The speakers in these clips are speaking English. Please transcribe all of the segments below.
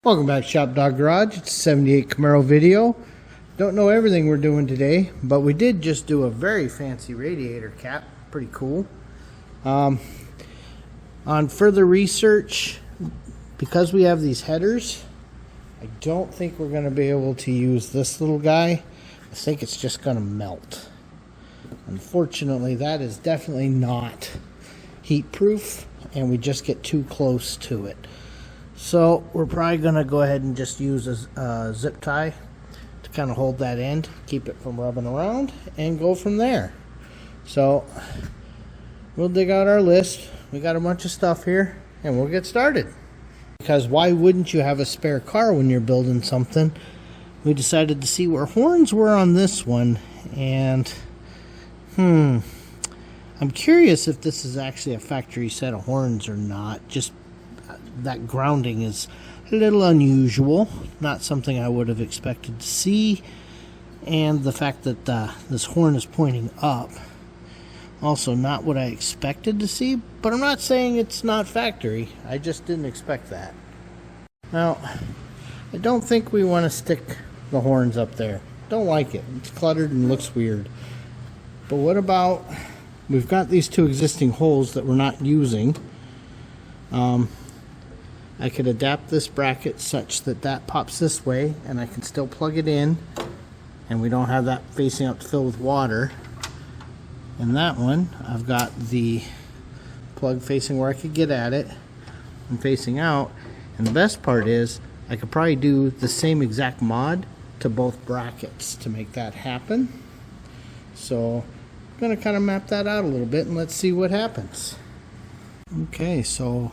Welcome back to ShopDog-Garage. It's a 78 Camaro video. Don't know everything we're doing today, but we did just do a very fancy radiator cap. Pretty cool. On further research, because we have these headers, I don't think we're going to be able to use this little guy. I think it's just going to melt. Unfortunately, that is definitely not heat proof, and we just get too close to it. So we're probably going to go ahead and just use a zip tie to kind of hold that end, keep it from rubbing around, and go from there. So we'll dig out our list. We got a bunch of stuff here, and we'll get started. Because why wouldn't you have a spare car when you're building something? We decided to see where horns were on this one, and I'm curious if this is actually a factory set of horns or not. Just that grounding is a little unusual, not something I would have expected to see, and the fact that this horn is pointing up, also not what I expected to see. But I'm not saying it's not factory, I just didn't expect that. Now, I don't think we want to stick the horns up there. Don't like it. It's cluttered and looks weird. But what about, we've got these two existing holes that we're not using. I could adapt this bracket such that that pops this way, and I can still plug it in, and we don't have that facing up to fill with water. And that one, I've got the plug facing where I could get at it and facing out. And the best part is I could probably do the same exact mod to both brackets to make that happen. So I'm going to kind of map that out a little bit, and let's see what happens. Okay, so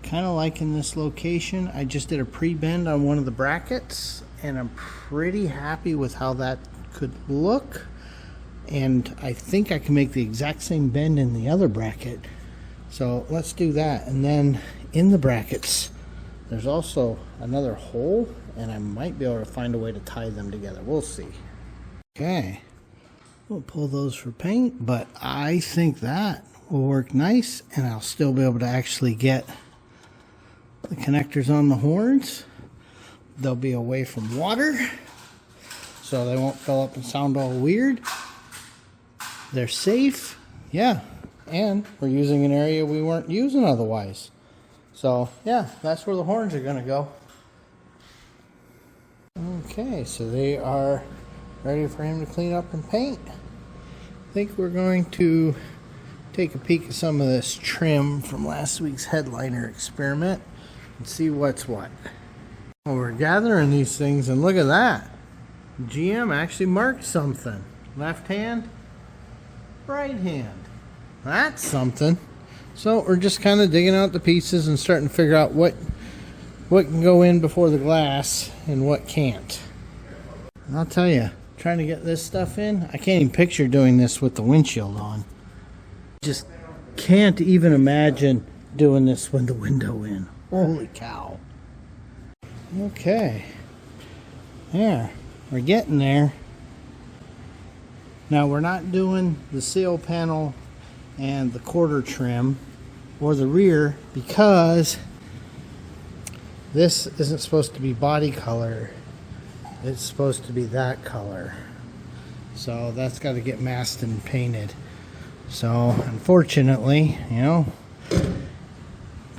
kind of like in this location, I just did a pre-bend on one of the brackets, and I'm pretty happy with how that could look. And I think I can make the exact same bend in the other bracket. So let's do that. And then in the brackets, there's also another hole, and I might be able to find a way to tie them together. We'll see. Okay, we'll pull those for paint, but I think that will work nice, and I'll still be able to actually get the connectors on the horns. They'll be away from water, so they won't fill up and sound all weird. They're safe, yeah, and we're using an area we weren't using otherwise. So yeah, that's where the horns are going to go. Okay, so they are ready for him to clean up and paint. I think we're going to take a peek at some of this trim from last week's headliner experiment and see what's what. Well, we're gathering these things, and look at that. GM actually marked something. Left hand, right hand. That's something. So we're just kind of digging out the pieces and starting to figure out what can go in before the glass and what can't. And I'll tell you, trying to get this stuff in, I can't even picture doing this with the windshield on. Just can't even imagine doing this with the window in. Holy cow. Okay. Yeah, we're getting there. Now we're not doing the seal panel and the quarter trim or the rear because this isn't supposed to be body color. It's supposed to be that color. So that's got to get masked and painted. So unfortunately, you know,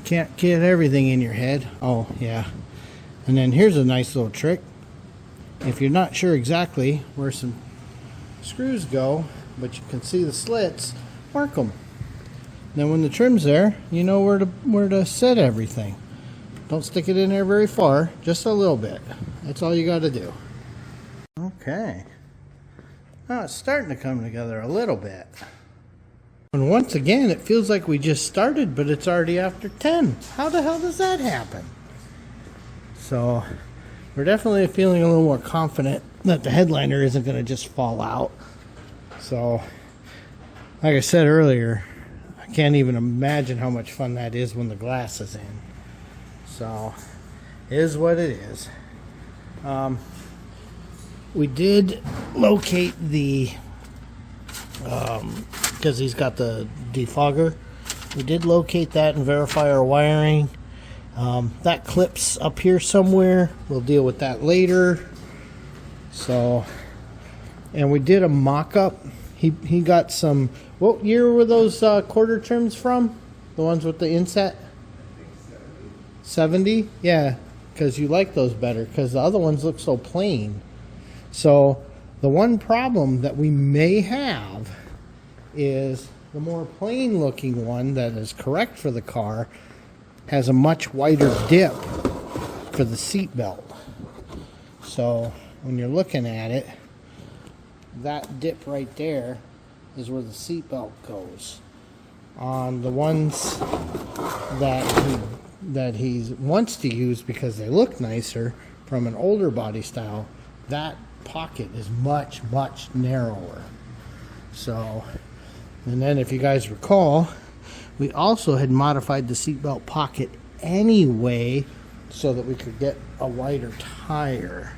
can't get everything in your head. Oh yeah. And then here's a nice little trick. If you're not sure exactly where some screws go, but you can see the slits, mark them. Then when the trim's there, you know where to set everything. Don't stick it in there very far, just a little bit. That's all you got to do. Okay. Now it's starting to come together a little bit. And once again, it feels like we just started, but it's already after 10. How the hell does that happen? So we're definitely feeling a little more confident that the headliner isn't going to just fall out. So like I said earlier, I can't even imagine how much fun that is when the glass is in. So it is what it is. We did locate the because he's got the defogger, we did locate that and verify our wiring. That clips up here somewhere. We'll deal with that later. So, and we did a mock-up. He got some, what year were those quarter trims from? The ones with the inset? 70? Yeah, because you like those better, because the other ones look so plain. So the one problem that we may have is the more plain looking one that is correct for the car has a much wider dip for the seat belt. So when you're looking at it, that dip right there is where the seat belt goes. On the ones that he wants to use because they look nicer from an older body style, that pocket is much narrower. So, and then if you guys recall, we also had modified the seatbelt pocket anyway so that we could get a wider tire.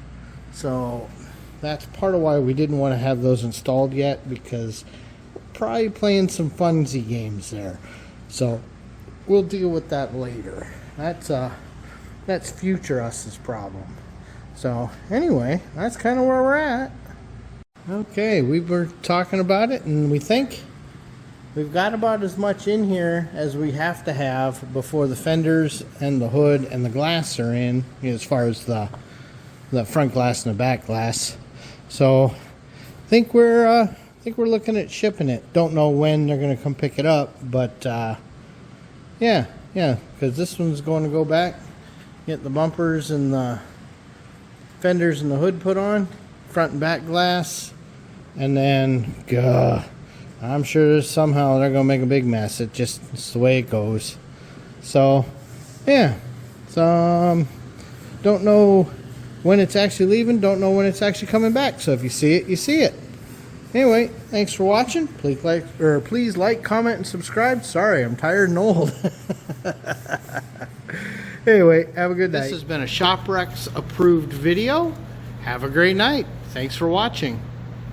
So that's part of why we didn't want to have those installed yet, because probably playing some funsy games there. So we'll deal with that later. That's future us's problem. So anyway, that's kind of where we're at. Okay, we were talking about it, and we think we've got about as much in here as we have to have before the fenders and the hood and the glass are in, as far as the front glass and the back glass. So I think we're looking at shipping it. Don't know when they're going to come pick it up, but yeah, because this one's going to go back, get the bumpers and the fenders and the hood put on, front and back glass, and then I'm sure somehow they're going to make a big mess. It's the way it goes. So yeah, so don't know when it's actually leaving, don't know when it's actually coming back. So if you see it, you see it. Anyway, thanks for watching. Please like, comment, and subscribe. Sorry, I'm tired and old. Anyway, have a good night. This has been a ShopRex approved video. Have a great night. Thanks for watching.